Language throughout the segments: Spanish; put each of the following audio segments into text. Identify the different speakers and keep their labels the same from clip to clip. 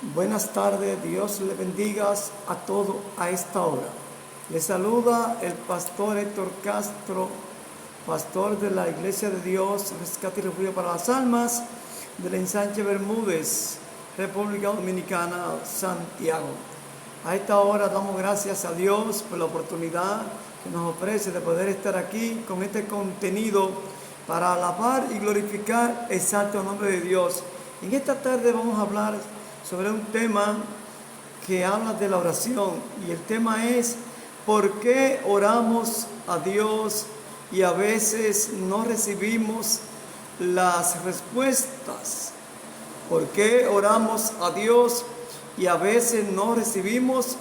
Speaker 1: Buenas tardes, Dios le bendiga a todos a esta hora. Le saluda el pastor Héctor Castro, pastor de la Iglesia de Dios, Rescate y Refugio para las Almas, del Ensanche Bermúdez, República Dominicana, Santiago. A esta hora damos gracias a Dios por la oportunidad que nos ofrece de poder estar aquí con este contenido para alabar y glorificar el santo nombre de Dios. En esta tarde vamos a hablar sobre un tema que habla de la oración, y el tema es ¿por qué oramos a Dios y a veces no recibimos las respuestas? ¿Por qué oramos a Dios y a veces no recibimos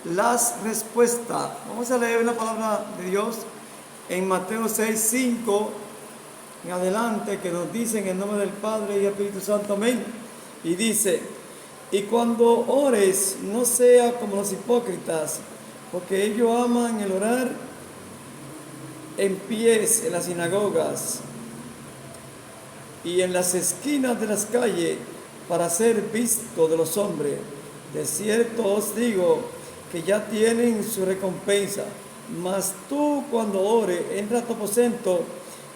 Speaker 1: las respuestas? Vamos a leer una palabra de Dios en Mateo 6:5 en adelante, que nos dice en el nombre del Padre y Espíritu Santo, amén. Y dice: y cuando ores, no sea como los hipócritas, porque ellos aman el orar en pies en las sinagogas y en las esquinas de las calles, para ser visto de los hombres. De cierto os digo que ya tienen su recompensa. Mas tú, cuando ores, entra a tu aposento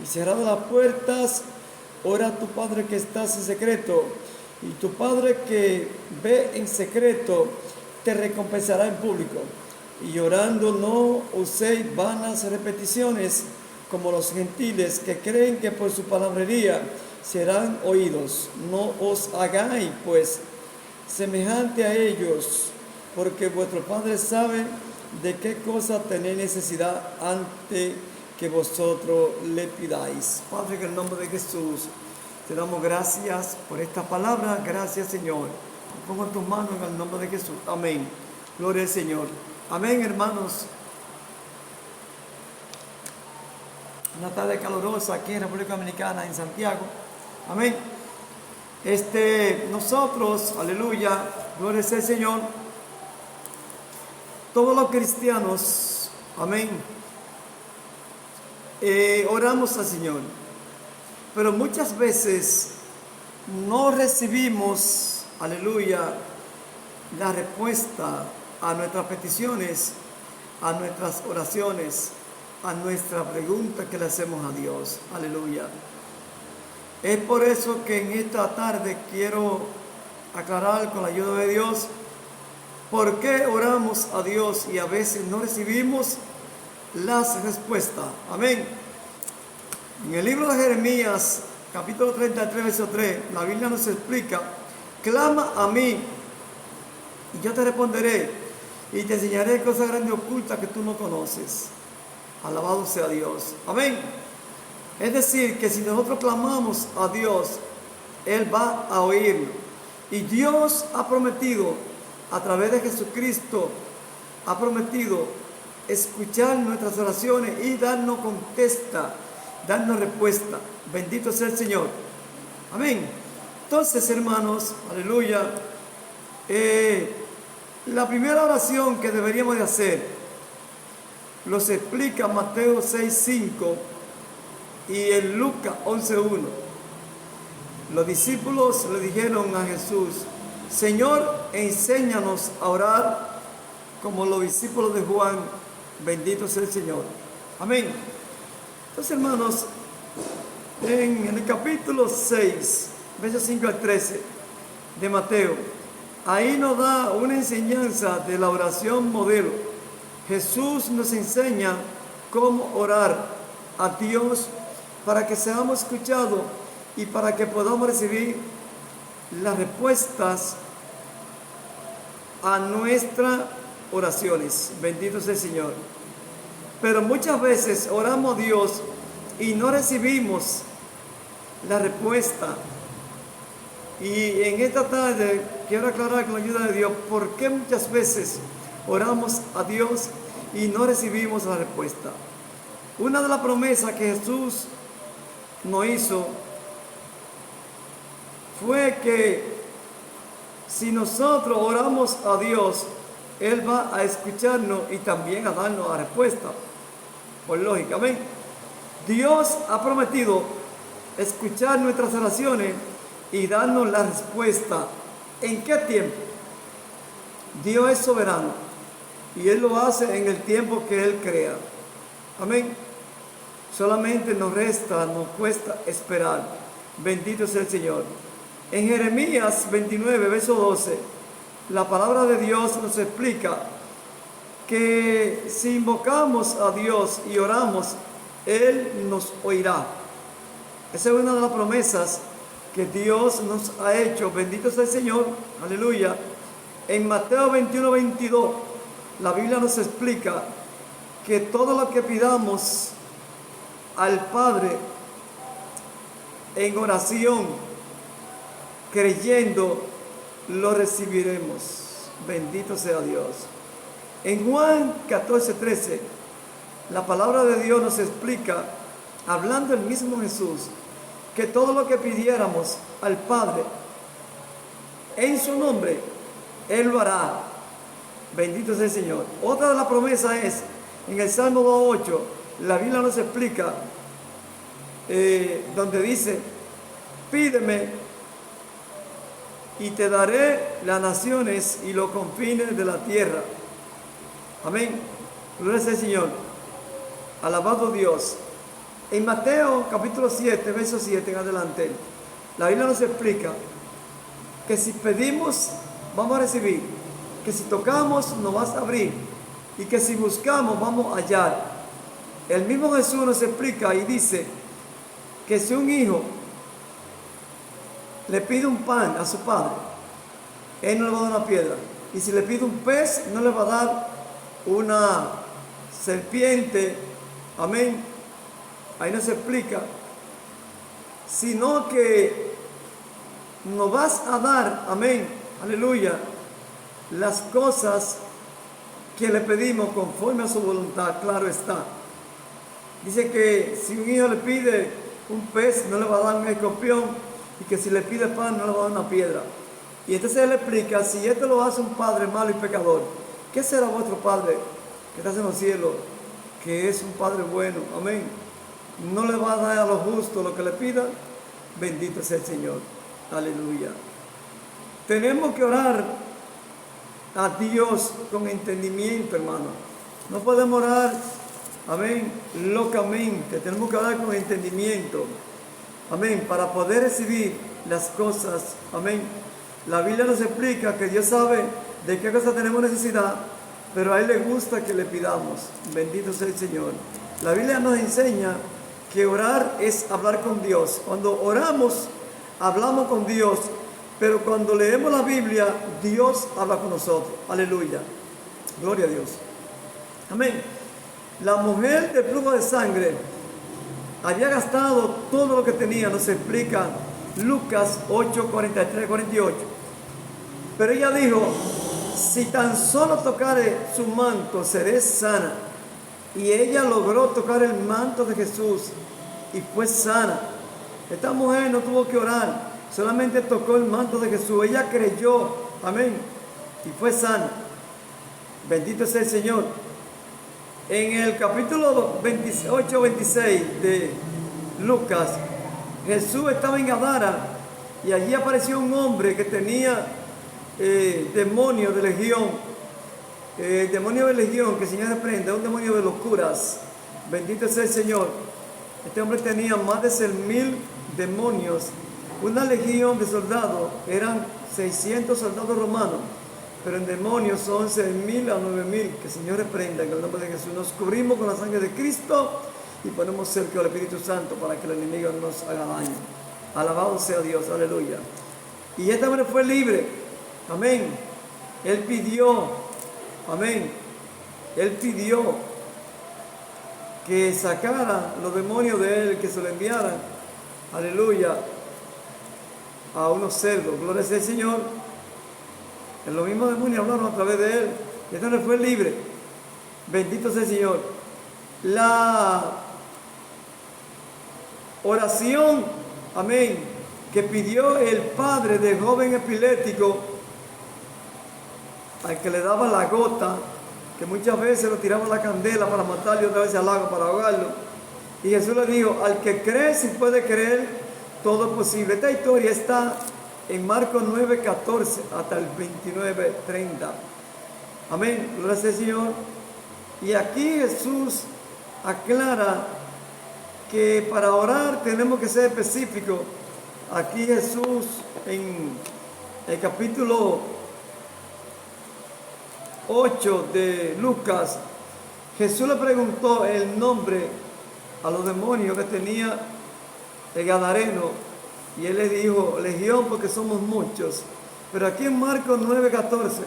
Speaker 1: y cerradas las puertas, ora a tu Padre que estás en secreto, y tu Padre que ve en secreto te recompensará en público. Y orando no uséis vanas repeticiones como los gentiles, que creen que por su palabrería serán oídos. No os hagáis pues semejante a ellos, porque vuestro Padre sabe de qué cosa tenéis necesidad antes que vosotros le pidáis. Padre, en el nombre de Jesús te damos gracias por esta palabra. Gracias, Señor. Me pongo en tus manos en el nombre de Jesús. Amén. Gloria al Señor. Amén, hermanos. Una tarde calurosa aquí en República Dominicana, en Santiago. Amén. Nosotros, aleluya, gloria al Señor, todos los cristianos, amén, oramos al Señor. Pero muchas veces no recibimos, aleluya, la respuesta a nuestras peticiones, a nuestras oraciones, a nuestra pregunta que le hacemos a Dios. Aleluya. Es por eso que en esta tarde quiero aclarar, con la ayuda de Dios, por qué oramos a Dios y a veces no recibimos las respuestas. Amén. En el libro de Jeremías, capítulo 33, verso 3, la Biblia nos explica: clama a mí y yo te responderé y te enseñaré cosas grandes y ocultas que tú no conoces. Alabado sea Dios. Amén. Es decir, que si nosotros clamamos a Dios, Él va a oírlo. Y Dios ha prometido, a través de Jesucristo, ha prometido escuchar nuestras oraciones y darnos contesta, darnos respuesta. Bendito sea el Señor. Amén. Entonces, hermanos, aleluya, la primera oración que deberíamos de hacer los explica Mateo 6:5 y en Lucas 11:1. Los discípulos le dijeron a Jesús: Señor, enséñanos a orar como los discípulos de Juan. Bendito sea el Señor. Amén. Entonces, hermanos, en el capítulo 6, versos 5 al 13 de Mateo, ahí nos da una enseñanza de la oración modelo. Jesús nos enseña cómo orar a Dios para que seamos escuchados y para que podamos recibir las respuestas a nuestras oraciones. Bendito sea el Señor. Pero muchas veces oramos a Dios y no recibimos la respuesta. Y en esta tarde quiero aclarar, con la ayuda de Dios, por qué muchas veces oramos a Dios y no recibimos la respuesta. Una de las promesas que Jesús nos hizo fue que si nosotros oramos a Dios, Él va a escucharnos y también a darnos la respuesta. Por lógica, amén. Dios ha prometido escuchar nuestras oraciones y darnos la respuesta ¿En qué tiempo? Dios es soberano y Él lo hace en el tiempo que Él crea. Amén. Solamente nos cuesta esperar. Bendito sea el Señor. En Jeremías 29, verso 12, la palabra de Dios nos explica que si invocamos a Dios y oramos, Él nos oirá. Esa es una de las promesas que Dios nos ha hecho. Bendito sea el Señor. Aleluya. En Mateo 21, 22, la Biblia nos explica que todo lo que pidamos al Padre en oración, creyendo, lo recibiremos. Bendito sea Dios. En Juan 14, 13, la palabra de Dios nos explica, hablando el mismo Jesús, que todo lo que pidiéramos al Padre en su nombre, Él lo hará. Bendito sea el Señor. Otra de las promesas es, en el Salmo 2:8, la Biblia nos explica, donde dice, pídeme y te daré las naciones y los confines de la tierra. Amén. Gloria sea el Señor. Alabado Dios. En Mateo capítulo 7, verso 7 en adelante, la Biblia nos explica que si pedimos, vamos a recibir, que si tocamos, nos vas a abrir, y que si buscamos, vamos a hallar. El mismo Jesús nos explica y dice que si un hijo le pide un pan a su padre, Él no le va a dar una piedra, y si le pide un pez, no le va a dar una serpiente. Amén. Ahí nos explica, sino que nos vas a dar, amén, aleluya, las cosas que le pedimos conforme a su voluntad, claro está. Dice que si un hijo le pide un pez, no le va a dar un escorpión, y que si le pide pan, no le va a dar una piedra. Y entonces él explica, si esto lo hace un padre malo y pecador, ¿qué será vuestro Padre que está en los cielos, que es un Padre bueno? Amén. No le va a dar a los justos lo que le pidan. Bendito sea el Señor. Aleluya. Tenemos que orar a Dios con entendimiento, hermano. No podemos orar, amén, locamente. Tenemos que orar con entendimiento. Amén. Para poder recibir las cosas. Amén. La Biblia nos explica que Dios sabe de qué cosa tenemos necesidad, pero a Él le gusta que le pidamos. Bendito sea el Señor. La Biblia nos enseña que orar es hablar con Dios. Cuando oramos, hablamos con Dios, pero cuando leemos la Biblia, Dios habla con nosotros. Aleluya. Gloria a Dios. Amén. La mujer del flujo de sangre había gastado todo lo que tenía, nos explica Lucas 8, 43, 48. Pero ella dijo, si tan solo tocare su manto, seré sana. Y ella logró tocar el manto de Jesús y fue sana. Esta mujer no tuvo que orar, solamente tocó el manto de Jesús. Ella creyó, amén, y fue sana. Bendito sea el Señor. En el capítulo 28, 26 de Lucas, Jesús estaba en Gadara y allí apareció un hombre que tenía demonio de legión. Demonio de legión, que el Señor reprenda, un demonio de locuras. Bendito sea el Señor. Este hombre tenía más de 6,000 demonios. Una legión de soldados, eran 600 soldados romanos, pero en demonios son 6,000 a 9,000. Que el Señor reprenda en el nombre de Jesús. Nos cubrimos con la sangre de Cristo y ponemos cerca al Espíritu Santo para que el enemigo no nos haga daño. Alabado sea Dios, aleluya. Y este hombre fue libre, amén. Él pidió, amén, él pidió que sacara los demonios de él, que se lo enviaran, aleluya, a unos cerdos. Gloria sea el Señor. En los mismos demonios hablaron a través de él. Y este hombre fue libre. Bendito sea el Señor. La oración, amén, que pidió el padre del joven epiléptico, al que le daba la gota, que muchas veces lo tiraba la candela para matarlo y otra vez al agua para ahogarlo. Y Jesús le dijo, al que cree, si puede creer, todo es posible. Esta historia está en Marcos 9:14 hasta el 29:30. Amén, gloria al Señor. Y aquí Jesús aclara que para orar tenemos que ser específicos. Aquí Jesús en el capítulo 8 de Lucas, Jesús le preguntó el nombre a los demonios que tenía el Gadareno, y él le dijo legión, porque somos muchos. Pero aquí en Marcos 9:14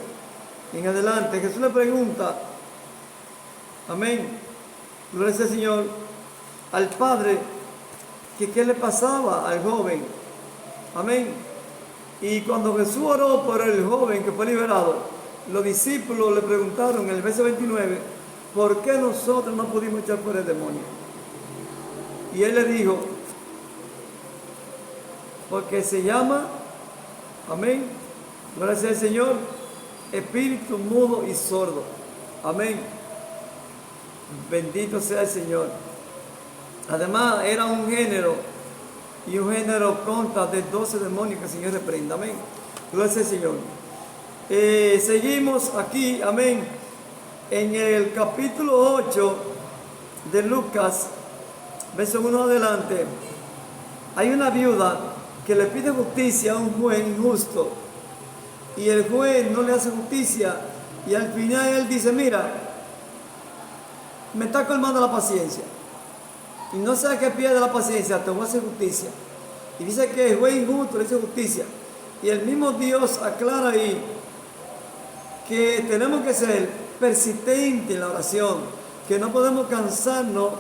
Speaker 1: en adelante, Jesús le pregunta, amén, gloria al Señor, al padre, que qué le pasaba al joven, amén. Y cuando Jesús oró por el joven que fue liberado, los discípulos le preguntaron en el verso 29, ¿por qué nosotros no pudimos echar fuera el demonio? Y él le dijo, porque se llama, amén, gloria al Señor, espíritu mudo y sordo, amén, bendito sea el Señor. Además era un género, y un género consta de 12 demonios que el Señor reprenda, amén, gloria al Señor. Seguimos aquí, amén, en el capítulo 8 de Lucas, verso 1 adelante. Hay una viuda que le pide justicia a un juez injusto, y el juez no le hace justicia, y al final él dice, mira, me está colmando la paciencia, y no sé qué pierde la paciencia, te voy a hacer justicia. Y dice que el juez injusto le hace justicia, y el mismo Dios aclara ahí que tenemos que ser persistentes en la oración, que no podemos cansarnos,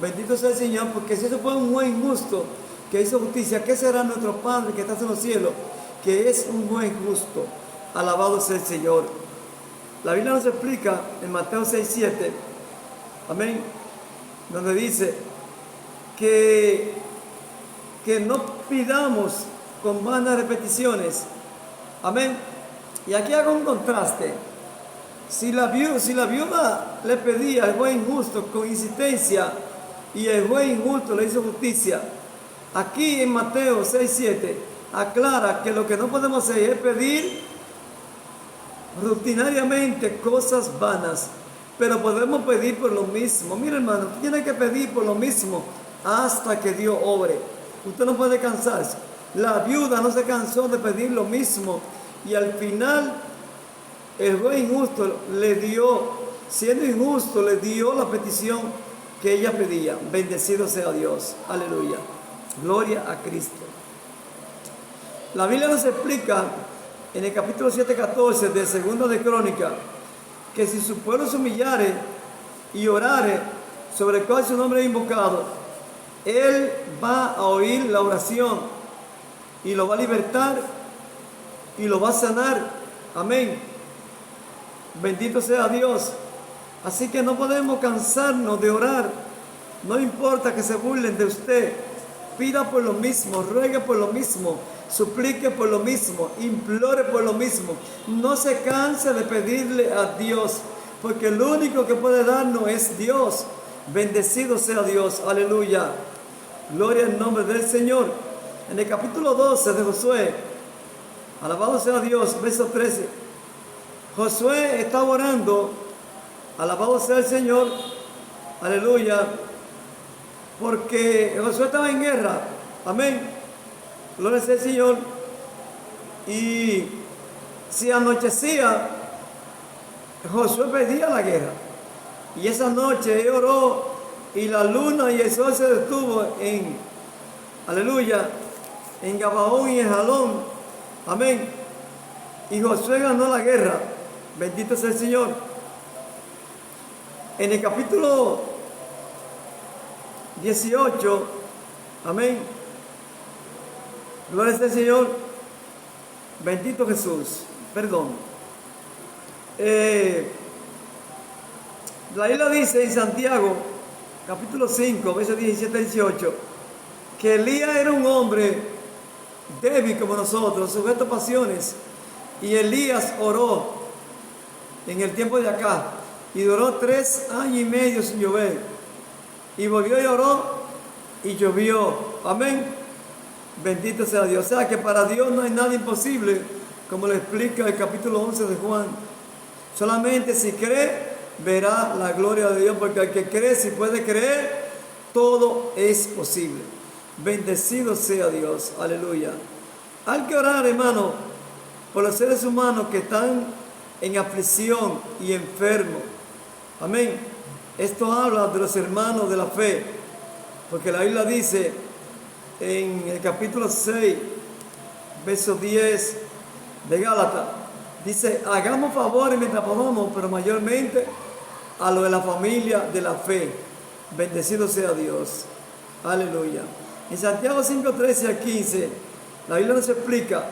Speaker 1: bendito sea el Señor, porque si eso fue un juez injusto que hizo justicia, ¿qué será nuestro Padre que está en los cielos, que es un juez justo? Alabado sea el Señor. La Biblia nos explica en Mateo 6:7, amén, donde dice que no pidamos con vanas repeticiones, amén. Y aquí hago un contraste. Si la viuda le pedía al juez injusto con insistencia y el juez injusto le hizo justicia, aquí en Mateo 6:7 aclara que lo que no podemos hacer es pedir rutinariamente cosas vanas, pero podemos pedir por lo mismo. Mira, hermano, tú tienes que pedir por lo mismo hasta que Dios obre. Usted no puede cansarse. La viuda no se cansó de pedir lo mismo, y al final el juez injusto le dio, siendo injusto, le dio la petición que ella pedía. Bendecido sea Dios, aleluya, gloria a Cristo. La Biblia nos explica en el capítulo 7:14 de Segunda de Crónica, que si su pueblo se humillare y orare, sobre el cual su nombre es invocado, Él va a oír la oración y lo va a libertar y lo va a sanar, amén, bendito sea Dios. Así que no podemos cansarnos de orar, no importa que se burlen de usted, pida por lo mismo, ruegue por lo mismo, suplique por lo mismo, implore por lo mismo. No se canse de pedirle a Dios, porque el único que puede darnos es Dios. Bendecido sea Dios, aleluya, gloria al nombre del Señor. En el capítulo 12 de Josué, alabado sea Dios, verso 13, Josué estaba orando, alabado sea el Señor, aleluya, porque Josué estaba en guerra, amén, gloria sea el Señor. Y si anochecía, Josué pedía la guerra, y esa noche él oró, y la luna y el sol se detuvo en, aleluya, en Gabaón y en Jalón, amén, y Josué ganó la guerra. Bendito sea el Señor. En el capítulo 18, amén, gloria sea el Señor, bendito Jesús, perdón. La Biblia dice en Santiago, capítulo 5, versos 17-18, que Elías era un hombre débil como nosotros, sujeto a pasiones, y Elías oró en el tiempo de acá, y duró 3 años y medio sin llover, y volvió y oró, y llovió, amén, Bendito sea Dios. O sea que para Dios no hay nada imposible, como le explica el capítulo 11 de Juan. Solamente si cree, verá la gloria de Dios, porque al que cree, si puede creer, todo es posible. Bendecido sea Dios. Aleluya. Hay que orar, hermano, por los seres humanos que están en aflicción y enfermos. Amén. Esto habla de los hermanos de la fe, porque la Biblia dice en el capítulo 6, verso 10 de Gálatas, dice: hagamos favores mientras podamos, pero mayormente a lo de la familia de la fe. Bendecido sea Dios. Aleluya. En Santiago 5, 13 al 15, la Biblia nos explica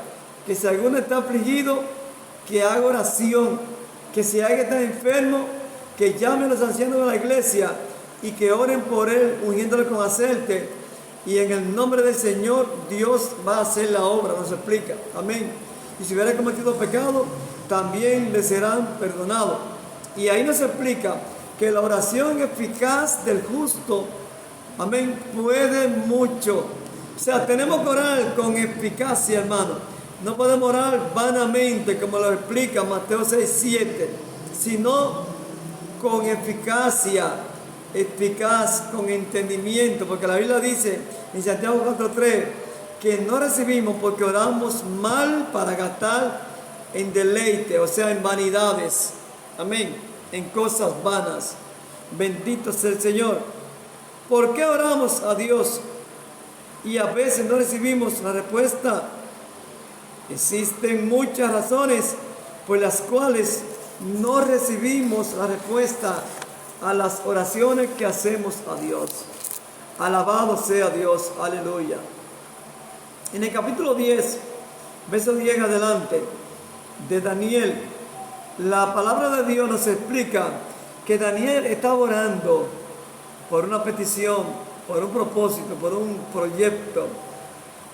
Speaker 1: que si alguno está afligido, que haga oración, que si alguien está enfermo, que llame a los ancianos de la iglesia y que oren por él, ungiéndole con aceite, y en el nombre del Señor Dios va a hacer la obra, nos explica. Amén. Y si hubiera cometido pecado, también le serán perdonados. Y ahí nos explica que la oración eficaz del justo, amén, puede mucho. O sea, tenemos que orar con eficacia, hermano. No podemos orar vanamente, como lo explica Mateo 6, 7, sino con eficacia, eficaz, con entendimiento, porque la Biblia dice en Santiago 4:3 que no recibimos porque oramos mal para gastar en deleite, o sea, en vanidades, amén, en cosas vanas. Bendito sea el Señor. ¿Por qué oramos a Dios y a veces no recibimos la respuesta? Existen muchas razones por las cuales no recibimos la respuesta a las oraciones que hacemos a Dios. Alabado sea Dios, aleluya. En el capítulo 10, verso 10 en adelante, de Daniel, la palabra de Dios nos explica que Daniel estaba orando por una petición, por un propósito, por un proyecto,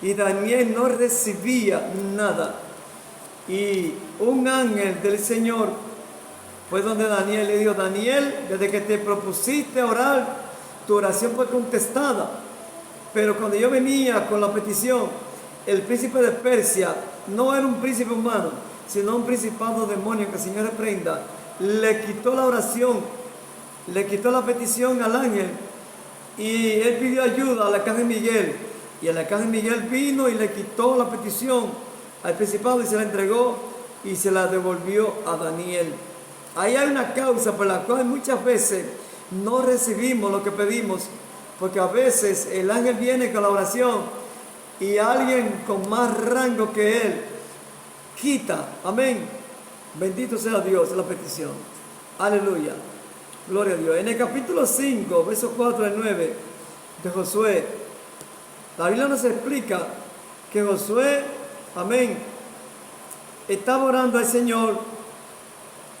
Speaker 1: y Daniel no recibía nada. Y un ángel del Señor fue donde Daniel le dijo: Daniel, desde que te propusiste orar, tu oración fue contestada. Pero cuando yo venía con la petición, el príncipe de Persia, no era un príncipe humano, sino un principado demonio, que el Señor reprenda, le quitó la oración, le quitó la petición al ángel, y él pidió ayuda al arcángel Miguel, y el arcángel Miguel vino y le quitó la petición al principado y se la entregó y se la devolvió a Daniel. Ahí hay una causa por la cual muchas veces no recibimos lo que pedimos, porque a veces el ángel viene con la oración y alguien con más rango que él quita, amén, bendito sea Dios, la petición. Aleluya, gloria a Dios. En el capítulo 5, versos 4 al 9 de Josué, la Biblia nos explica que Josué, amén, estaba orando al Señor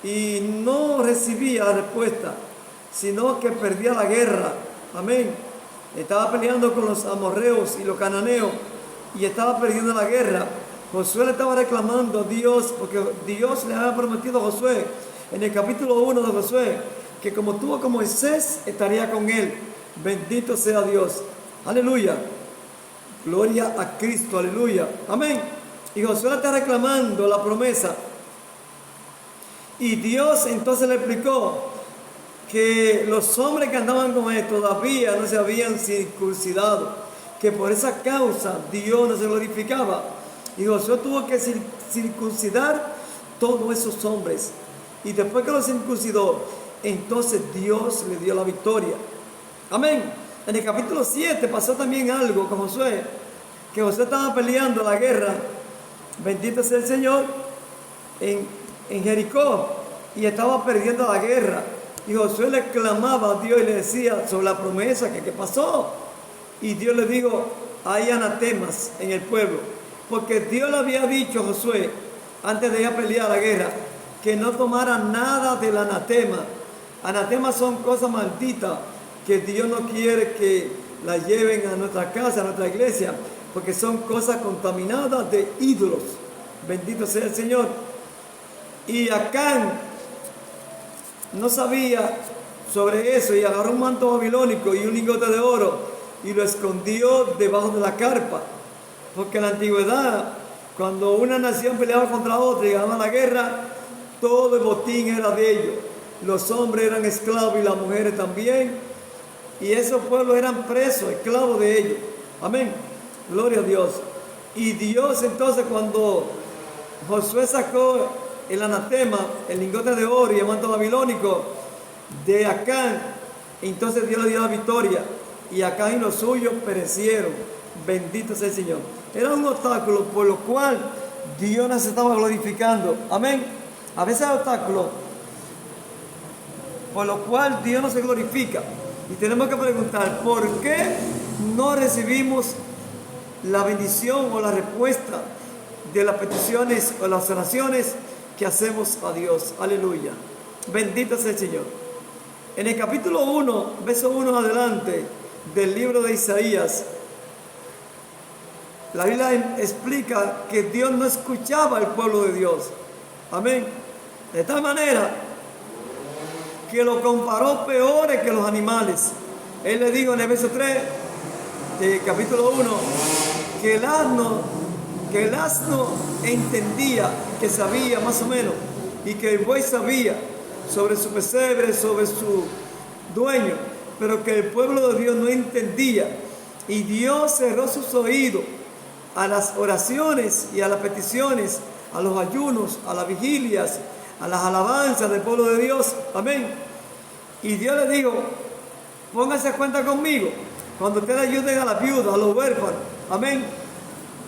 Speaker 1: y no recibía la respuesta, sino que perdía la guerra, amén. Estaba peleando con los amorreos y los cananeos y estaba perdiendo la guerra. Josué le estaba reclamando a Dios, porque Dios le había prometido a Josué en el capítulo 1 de Josué que como tuvo con Moisés, estaría con él. Bendito sea Dios, aleluya, gloria a Cristo, aleluya, amén. Y Josué le está reclamando la promesa, y Dios entonces le explicó que los hombres que andaban con él todavía no se habían circuncidado, que por esa causa Dios no se glorificaba, y Josué tuvo que circuncidar todos esos hombres, y después que los circuncidó, entonces Dios le dio la victoria, amén. En el capítulo 7 pasó también algo con Josué, que Josué estaba peleando la guerra, bendito sea el Señor, en Jericó, y estaba perdiendo la guerra, y Josué le clamaba a Dios y le decía sobre la promesa que pasó, y Dios le dijo: hay anatemas en el pueblo, porque Dios le había dicho a Josué, antes de ir a pelear la guerra, que no tomara nada del anatema. Anatemas son cosas malditas que Dios no quiere que las lleven a nuestra casa, a nuestra iglesia, porque son cosas contaminadas de ídolos. Bendito sea el Señor. Y Acán no sabía sobre eso, y agarró un manto babilónico y un lingote de oro y lo escondió debajo de la carpa. Porque en la antigüedad, cuando una nación peleaba contra otra y ganaba la guerra, todo el botín era de ellos. Los hombres eran esclavos y las mujeres también. Y esos pueblos eran presos, esclavos de ellos. Amén. Gloria a Dios. Y Dios entonces cuando Josué sacó el anatema, el lingote de oro y el manto babilónico de Acán, entonces Dios le dio la victoria. Y Acán y los suyos perecieron. Bendito sea el Señor. Era un obstáculo por lo cual Dios nos estaba glorificando. Amén. A veces hay obstáculos por lo cual Dios no se glorifica. Y tenemos que preguntar, ¿por qué no recibimos la bendición o la respuesta de las peticiones o las oraciones que hacemos a Dios? Aleluya. Bendito sea el Señor. En el capítulo 1, verso 1 adelante del libro de Isaías, la Biblia explica que Dios no escuchaba al pueblo de Dios. Amén. De tal manera que lo comparó peores que los animales. Él le dijo en el verso 3 del capítulo 1 que el asno entendía, que sabía más o menos, y que el buey sabía sobre su pesebre, sobre su dueño, pero que el pueblo de Dios no entendía. Y Dios cerró sus oídos a las oraciones y a las peticiones, a los ayunos, a las vigilias, a las alabanzas del pueblo de Dios. Amén. Y Dios le dijo, pónganse a cuenta conmigo cuando ustedes ayuden a las viudas, a los huérfanos. Amén.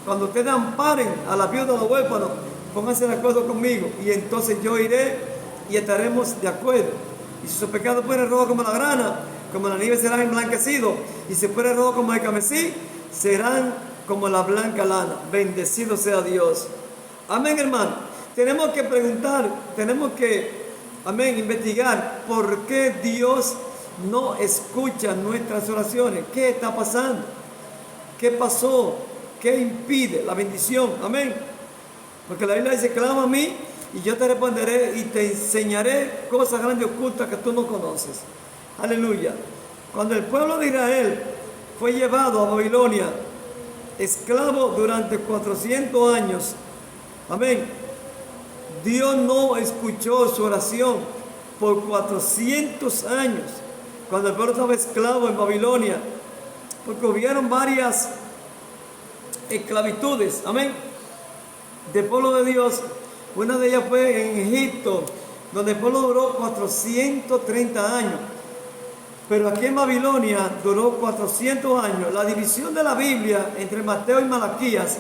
Speaker 1: Cuando ustedes amparen a las viudas, a los huérfanos, pónganse de acuerdo conmigo. Y entonces yo iré y estaremos de acuerdo. Y si su pecado fuera rojo como la grana, como la nieve serán emblanquecidos. Y si fuera rojo como el carmesí, serán como la blanca lana. Bendecido sea Dios. Amén, hermano. Tenemos que preguntar, tenemos que, amén, investigar por qué Dios no escucha nuestras oraciones. ¿Qué está pasando? ¿Qué pasó? ¿Qué impide la bendición? Amén. Porque la Biblia dice, clama a mí y yo te responderé y te enseñaré cosas grandes y ocultas que tú no conoces. Aleluya. Cuando el pueblo de Israel fue llevado a Babilonia, esclavo durante 400 años, amén, Dios no escuchó su oración por 400 años, cuando el pueblo estaba esclavo en Babilonia, porque hubieron varias esclavitudes, amén, del pueblo de Dios. Una de ellas fue en Egipto, donde el pueblo duró 430 años. Pero aquí en Babilonia duró 400 años. La división de la Biblia entre Mateo y Malaquías,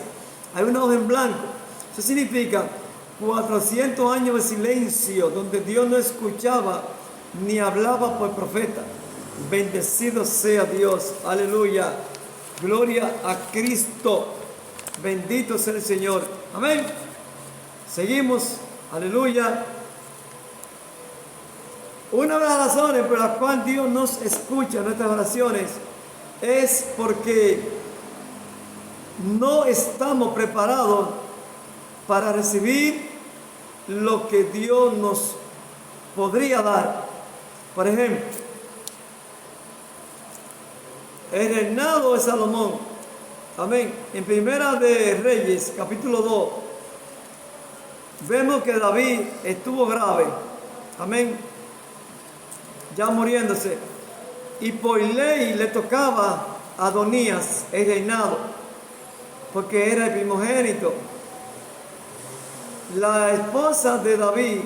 Speaker 1: hay una hoja en blanco. Eso significa 400 años de silencio, donde Dios no escuchaba ni hablaba por profeta. Bendecido sea Dios. Aleluya. Gloria a Cristo. Bendito sea el Señor. Amén. Seguimos. Aleluya. Una de las razones por las cuales Dios nos escucha nuestras oraciones es porque no estamos preparados para recibir lo que Dios nos podría dar. Por ejemplo, el reinado de Salomón. Amén. En Primera de Reyes, capítulo 2, vemos que David estuvo grave. Amén. Ya muriéndose. Y por ley le tocaba a Adonías el reinado, porque era el primogénito. La esposa de David,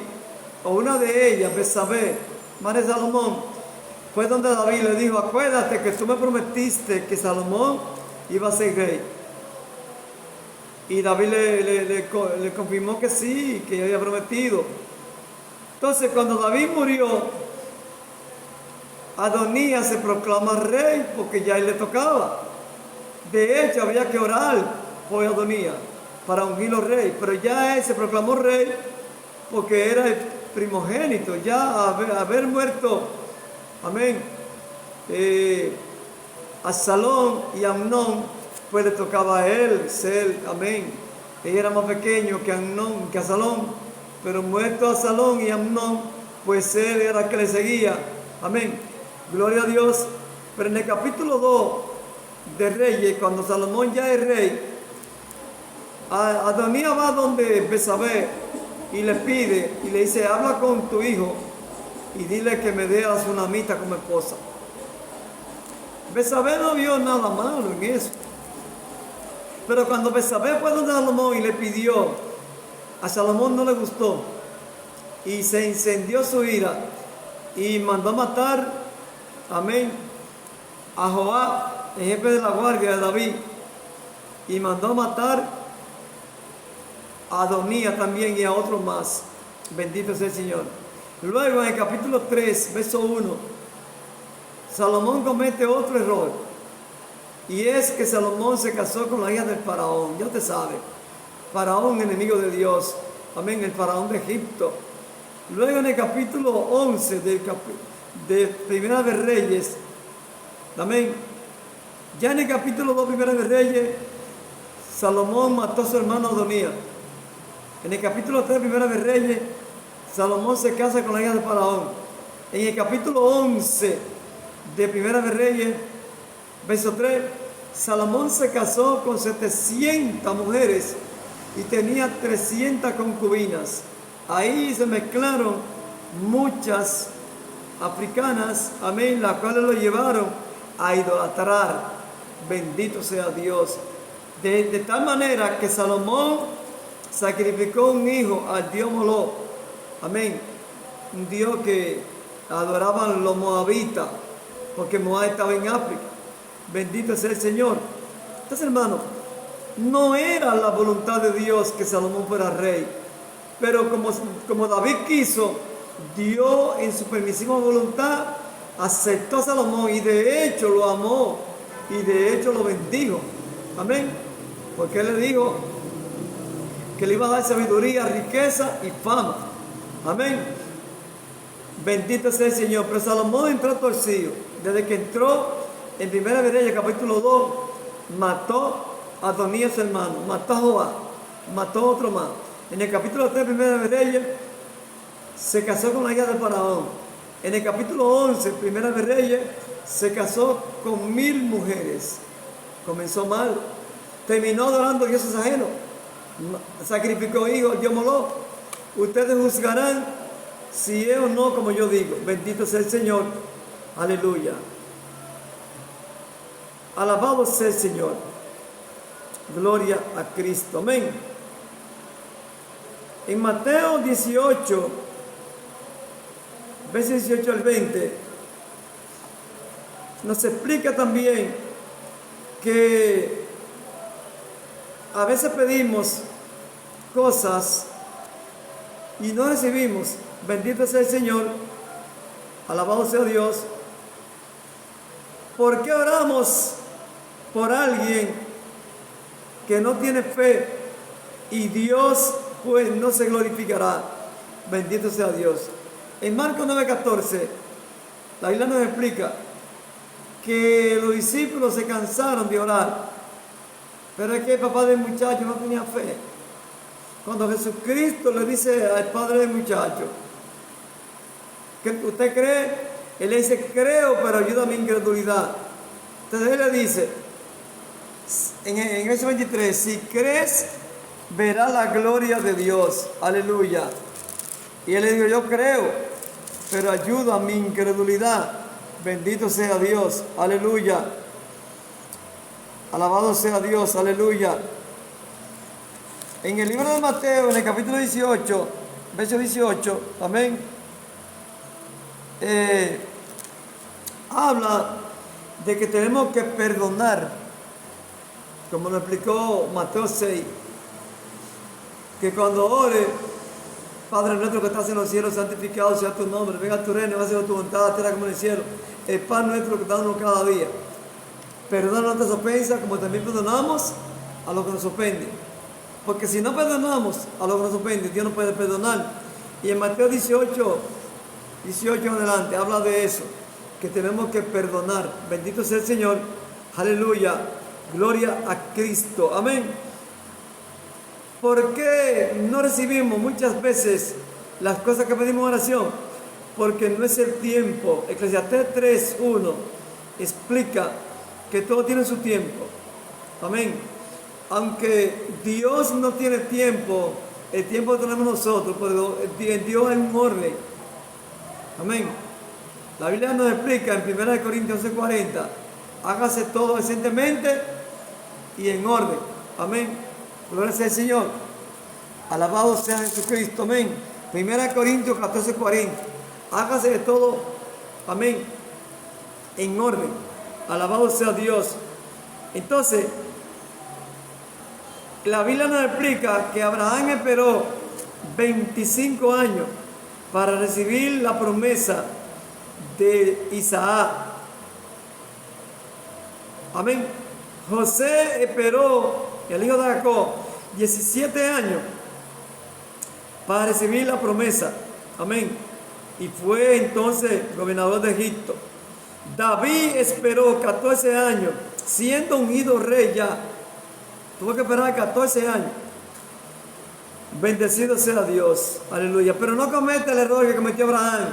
Speaker 1: o una de ellas, Betsabé, madre de Salomón, fue donde David le dijo, acuérdate que tú me prometiste que Salomón iba a ser rey. Y David le confirmó que sí, que había prometido. Entonces cuando David murió, Adonías se proclama rey porque ya él le tocaba. De hecho, había que orar por Adonías para ungirlo rey, pero ya él se proclamó rey porque era el primogénito. Ya haber muerto, amén, Absalón y Amnón, pues le tocaba a él ser, amén. Él era más pequeño que Amnón, que Absalón, pero muerto Absalón y Amnón, pues él era el que le seguía, amén. Gloria a Dios. Pero en el capítulo 2 de Reyes, cuando Salomón ya es rey, Adonías va donde Betsabé y le pide y le dice, habla con tu hijo y dile que me dé a la sunamita como esposa. Betsabé no vio nada malo en eso. Pero cuando Betsabé fue donde Salomón y le pidió, a Salomón no le gustó y se incendió su ira y mandó a matar, amén, a Joab, el jefe de la guardia de David, y mandó a matar a Adonías también y a otros más. Bendito sea el Señor. Luego en el capítulo 3, verso 1, Salomón comete otro error. Y es que Salomón se casó con la hija del faraón. Ya te sabe, faraón enemigo de Dios. Amén, el faraón de Egipto. Luego en el capítulo 11 de Primera de Reyes, amén, ya en el capítulo 2 Primera de Reyes, Salomón mató a su hermano Adonías. En el capítulo 3 Primera de Reyes, Salomón se casa con la hija del faraón. En el capítulo 11 de Primera de Reyes, verso 3, Salomón se casó con 700 mujeres y tenía 300 concubinas. Ahí se mezclaron muchas africanas, amén, las cuales lo llevaron a idolatrar. Bendito sea Dios. De tal manera que Salomón sacrificó un hijo al dios Moloch, amén, un dios que adoraban los moabitas, porque Moab estaba en África. Bendito sea el Señor. Entonces, hermano, no era la voluntad de Dios que Salomón fuera rey, pero como David quiso, Dios en su permisiva voluntad aceptó a Salomón y de hecho lo amó y de hecho lo bendijo. Amén. Porque él le dijo que le iba a dar sabiduría, riqueza y fama. Amén. Bendito sea el Señor. Pero Salomón entró torcido. Desde que entró en Primera de Reyes, capítulo 2, mató a Adonías, su hermano, mató a Joab, mató a otro más. En el capítulo 3, Primera de Reyes, se casó con la hija del faraón. En el capítulo 11, Primera de Reyes, se casó con 1000 mujeres. Comenzó mal. Terminó adorando a dioses ajenos. Sacrificó hijos al dios Moloch. Ustedes juzgarán si es o no como yo digo. Bendito sea el Señor. Aleluya. Alabado sea el Señor. Gloria a Cristo. Amén. En Mateo 18, versos 18 al 20, nos explica también que a veces pedimos cosas y no recibimos. Bendito sea el Señor. Alabado sea Dios. ¿Por qué oramos por alguien que no tiene fe y Dios pues no se glorificará? Bendito sea Dios. En Marcos 9:14, la Biblia nos explica que los discípulos se cansaron de orar, pero es que el papá del muchacho no tenía fe. Cuando Jesucristo le dice al padre del muchacho, ¿qué usted cree? Él le dice, creo, pero ayuda a mi incredulidad. Entonces él le dice, en verso 23, si crees, verás la gloria de Dios. Aleluya. Y él le dijo, yo creo, pero ayuda a mi incredulidad. Bendito sea Dios. Aleluya. Alabado sea Dios. Aleluya. En el libro de Mateo, en el capítulo 18, verso 18, amén, habla de que tenemos que perdonar, como lo explicó Mateo 6, que cuando ore, Padre nuestro que estás en los cielos, santificado sea tu nombre, venga tu reino, hágase tu voluntad, tierra como en el cielo, el pan nuestro que danos cada día. Perdona nuestras ofensas como también perdonamos a los que nos ofenden. Porque si no perdonamos a los que nos ofenden, Dios no puede perdonar. Y en Mateo 18 en adelante habla de eso, que tenemos que perdonar. Bendito sea el Señor. Aleluya. Gloria a Cristo. Amén. ¿Por qué no recibimos muchas veces las cosas que pedimos en oración? Porque no es el tiempo. Eclesiastés 3:1 explica que todo tiene su tiempo. Amén. aunque Dios no tiene tiempo, el tiempo lo tenemos nosotros, pero en Dios hay un orden. Amén. La Biblia nos explica en 1 Corintios 11:40, hágase todo decentemente y en orden. Amén. Gloria sea el Señor. Alabado sea Jesucristo. Amén. 1 Corintios 14:40, hágase de todo. Amén. En orden. Alabado sea Dios. Entonces, la Biblia nos explica que Abraham esperó 25 años para recibir la promesa de Isaac. Amén. José esperó, el hijo de Jacob, 17 años para recibir la promesa. Amén. Y fue entonces gobernador de Egipto. David esperó 14 años, siendo ungido rey ya. Tuvo que esperar 14 años. Bendecido sea Dios. Aleluya. Pero no cometa el error que cometió Abraham.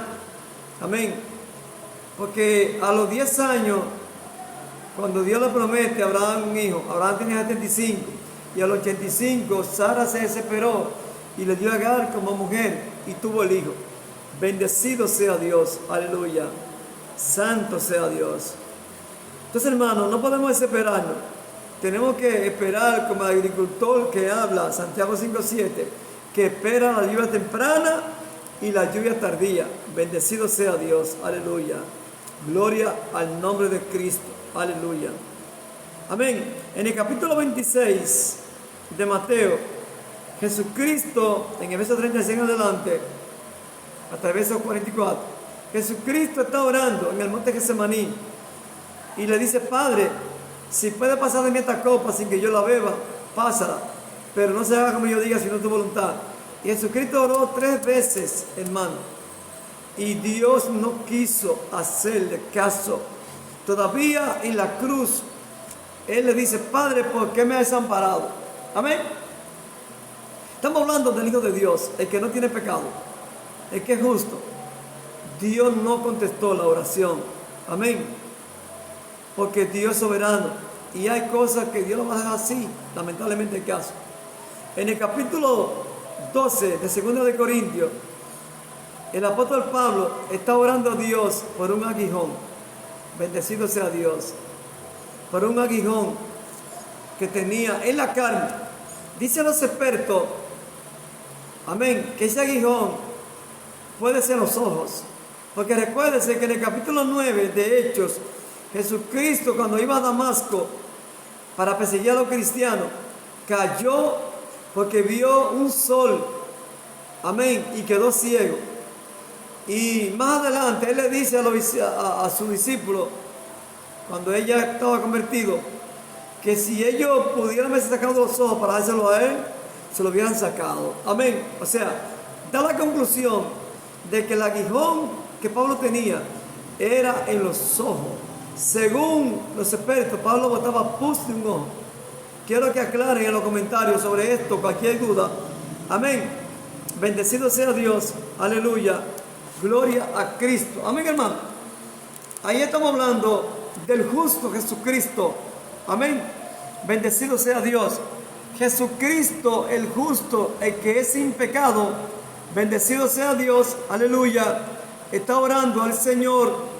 Speaker 1: Amén. Porque a los 10 años, cuando Dios le promete a Abraham un hijo, Abraham tenía 75. Y a los 85, Sara se desesperó y le dio a Agar como mujer y tuvo el hijo. Bendecido sea Dios. Aleluya. Santo sea Dios. Entonces, hermanos, no podemos desesperarnos. Tenemos que esperar como el agricultor que habla, Santiago 5:7, que espera la lluvia temprana y la lluvia tardía. Bendecido sea Dios. Aleluya. Gloria al nombre de Cristo. Aleluya. Amén. En el capítulo 26 de Mateo, Jesucristo, en el verso 36 en adelante, hasta el verso 44, Jesucristo está orando en el monte Getsemaní y le dice: Padre, si puede pasar de mí esta copa sin que yo la beba, pásala, pero no se haga como yo diga, sino tu voluntad. Y Jesucristo oró 3 veces, hermano, y Dios no quiso hacerle caso. Todavía en la cruz, Él le dice: Padre, ¿por qué me has desamparado? Amén. Estamos hablando del Hijo de Dios, el que no tiene pecado, el que es justo. Dios no contestó la oración. Amén. Porque Dios es soberano. Y hay cosas que Dios lo va a dejar así, lamentablemente el caso. En el capítulo 12 de 2 de Corintios, el apóstol Pablo está orando a Dios por un aguijón. Bendecido sea Dios. Por un aguijón que tenía en la carne. Dicen los expertos, amén, que ese aguijón puede ser los ojos. Porque recuérdense que en el capítulo 9 de Hechos, Jesucristo, cuando iba a Damasco para perseguir a los cristianos, cayó porque vio un sol, amén, y quedó ciego. Y más adelante Él le dice a su discípulo, cuando él ya estaba convertido, que si ellos pudieran haberse sacado los ojos para dárselo a Él, se lo hubieran sacado. Amén. O sea, da la conclusión de que el aguijón que Pablo tenía era en los ojos. Según los expertos, Pablo botaba pus de un ojo. Quiero que aclaren en los comentarios sobre esto cualquier duda. Amén. Bendecido sea Dios. Aleluya. Gloria a Cristo. Amén, hermano. Ahí estamos hablando del justo Jesucristo. Amén. Bendecido sea Dios. Jesucristo, el justo, el que es sin pecado. Bendecido sea Dios. Aleluya. Está orando al Señor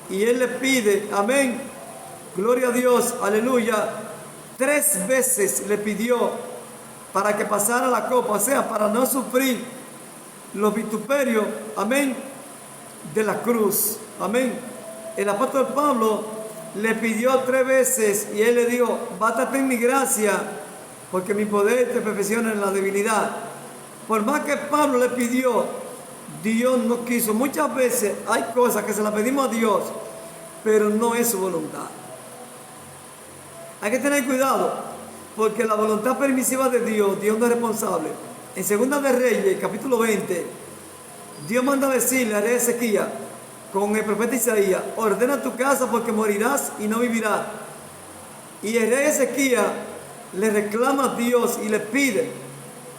Speaker 1: y Él le pide, amén, gloria a Dios, aleluya, 3 veces le pidió para que pasara la copa, o sea, para no sufrir los vituperios, amén, de la cruz, amén. El apóstol Pablo le pidió 3 veces y Él le dijo: bástate en mi gracia, porque mi poder te perfecciona en la debilidad. Por más que Pablo le pidió, Dios no quiso. Muchas veces hay cosas que se las pedimos a Dios, pero no es su voluntad. Hay que tener cuidado, porque la voluntad permisiva de Dios, Dios no es responsable. En 2 de Reyes, capítulo 20, Dios manda decirle al rey Ezequías, con el profeta Isaías: ordena tu casa porque morirás y no vivirás. Y el rey Ezequías le reclama a Dios y le pide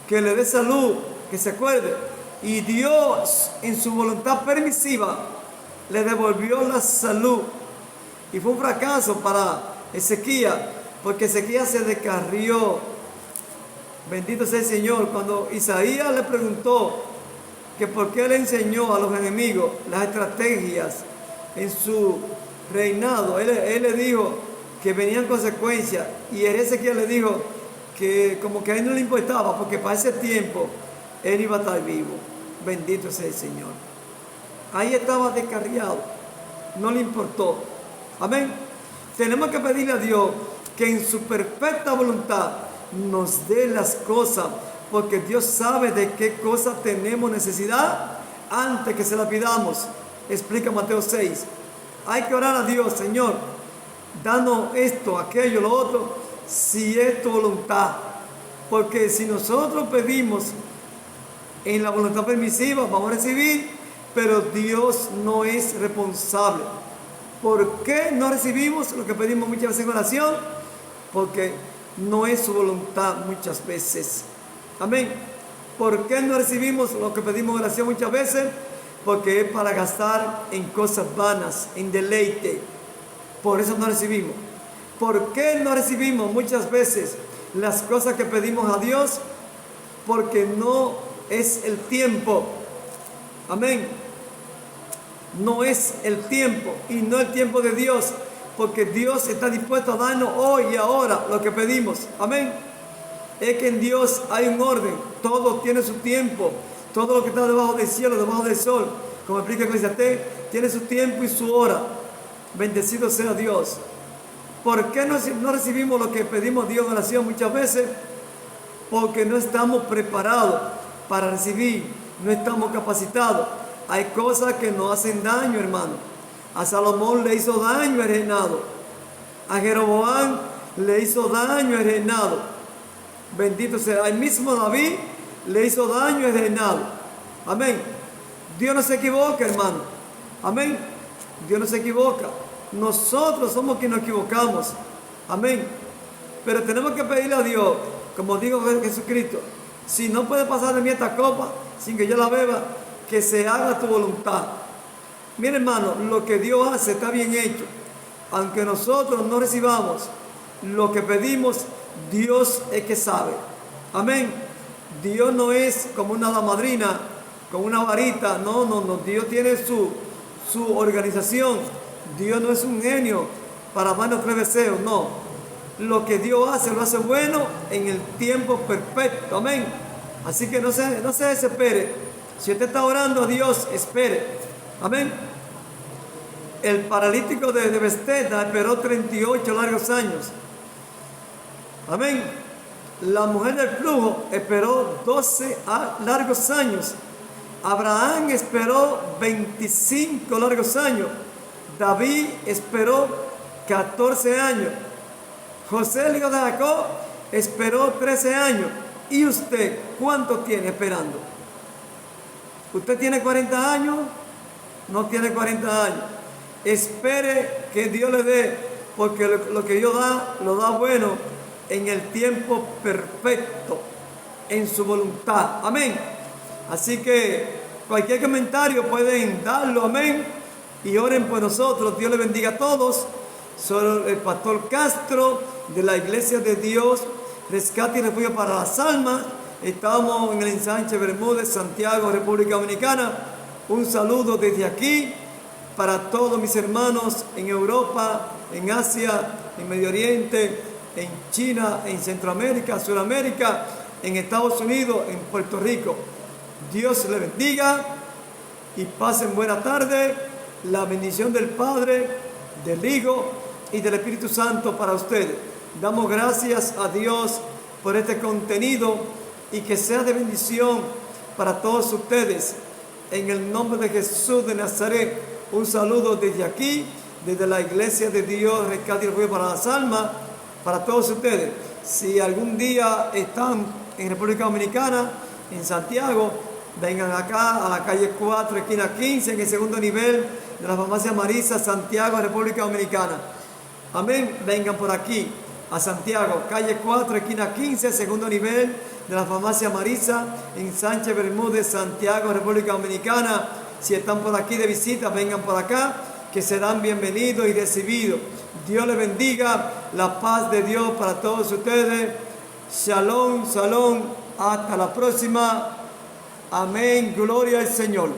Speaker 1: que le dé salud, que se acuerde. Y Dios, en su voluntad permisiva, le devolvió la salud. Y fue un fracaso para Ezequías. porque Ezequías se descarrió. Bendito sea el Señor. Cuando Isaías le preguntó que por qué le enseñó a los enemigos las estrategias en su reinado, él le dijo que venían consecuencias, y Ezequiel le dijo que como que a él no le importaba, porque para ese tiempo él iba a estar vivo. Bendito sea el Señor. Ahí estaba descarriado, no le importó. Amén. Tenemos que pedirle a Dios que en su perfecta voluntad nos dé las cosas, porque Dios sabe de qué cosas tenemos necesidad antes que se las pidamos. Explica Mateo 6. Hay que orar a Dios: Señor, danos esto, aquello, lo otro, si es tu voluntad. Porque si nosotros pedimos en la voluntad permisiva, vamos a recibir, pero Dios no es responsable. ¿Por qué no recibimos lo que pedimos muchas veces en oración? Porque no es su voluntad muchas veces. Amén. ¿Por qué no recibimos lo que pedimos en oración muchas veces? Porque es para gastar en cosas vanas, en deleite. Por eso no recibimos. ¿Por qué no recibimos muchas veces las cosas que pedimos a Dios? Porque no es el tiempo. Amén. No es el tiempo, y no el tiempo de Dios, porque Dios está dispuesto a darnos hoy y ahora lo que pedimos. Amén. Es que en Dios hay un orden, todo tiene su tiempo. Todo lo que está debajo del cielo, debajo del sol, como explica Eclesiastés, tiene su tiempo y su hora. Bendecido sea Dios. ¿Por qué no recibimos lo que pedimos a Dios en oración muchas veces? Porque no estamos preparados para recibir, no estamos capacitados. Hay cosas que nos hacen daño, hermano. A Salomón le hizo daño el reinado. A Jeroboam le hizo daño el reinado. Bendito sea. Al mismo David le hizo daño el reinado. Amén. Dios no se equivoca, hermano. Amén. Dios no se equivoca. Nosotros somos quienes nos equivocamos. Amén. Pero tenemos que pedirle a Dios, como dijo Jesucristo: si no puede pasar de mí esta copa sin que yo la beba, que se haga tu voluntad. Mira, hermano, lo que Dios hace está bien hecho. Aunque nosotros no recibamos lo que pedimos, Dios es que sabe. Amén. Dios no es como una hada madrina con una varita. No. Dios tiene su organización. Dios no es un genio para darnos 3 deseos. No. Lo que Dios hace, lo hace bueno en el tiempo perfecto. Amén. Así que no se desespere. Si usted está orando a Dios, espere. Amén. El paralítico de Bethesda esperó 38 largos años. Amén. La mujer del flujo esperó 12 largos años. Abraham esperó 25 largos años. David esperó 14 años. José, el hijo de Jacob, esperó 13 años. ¿Y usted cuánto tiene esperando? ¿Usted tiene 40 años? No tiene 40 años. Espere que Dios le dé, porque lo que Dios da, lo da bueno en el tiempo perfecto, en su voluntad. Amén. Así que cualquier comentario pueden darlo. Amén. Y oren por nosotros. Dios les bendiga a todos. Soy el pastor Castro de la Iglesia de Dios, Rescate y Refugio para las Almas. Estamos en el ensanche Bermúdez, Santiago, República Dominicana. Un saludo desde aquí para todos mis hermanos en Europa, en Asia, en Medio Oriente, en China, en Centroamérica, Sudamérica, en Estados Unidos, en Puerto Rico. Dios les bendiga y pasen buena tarde. La bendición del Padre, del Hijo y del Espíritu Santo para ustedes. Damos gracias a Dios por este contenido y que sea de bendición para todos ustedes. En el nombre de Jesús de Nazaret, un saludo desde aquí, desde la Iglesia de Dios, Rescate y Refugio para las Almas, para todos ustedes. Si algún día están en República Dominicana, en Santiago, vengan acá a la calle 4, esquina 15, en el segundo nivel de la farmacia Marisa, Santiago, República Dominicana. Amén. Vengan por aquí a Santiago, calle 4, esquina 15, segundo nivel de la farmacia Marisa, en Sánchez Bermúdez, Santiago, República Dominicana. Si están por aquí de visita, vengan por acá, que serán bienvenidos y recibidos. Dios les bendiga. La paz de Dios para todos ustedes. Shalom, shalom. Hasta la próxima. Amén. Gloria al Señor.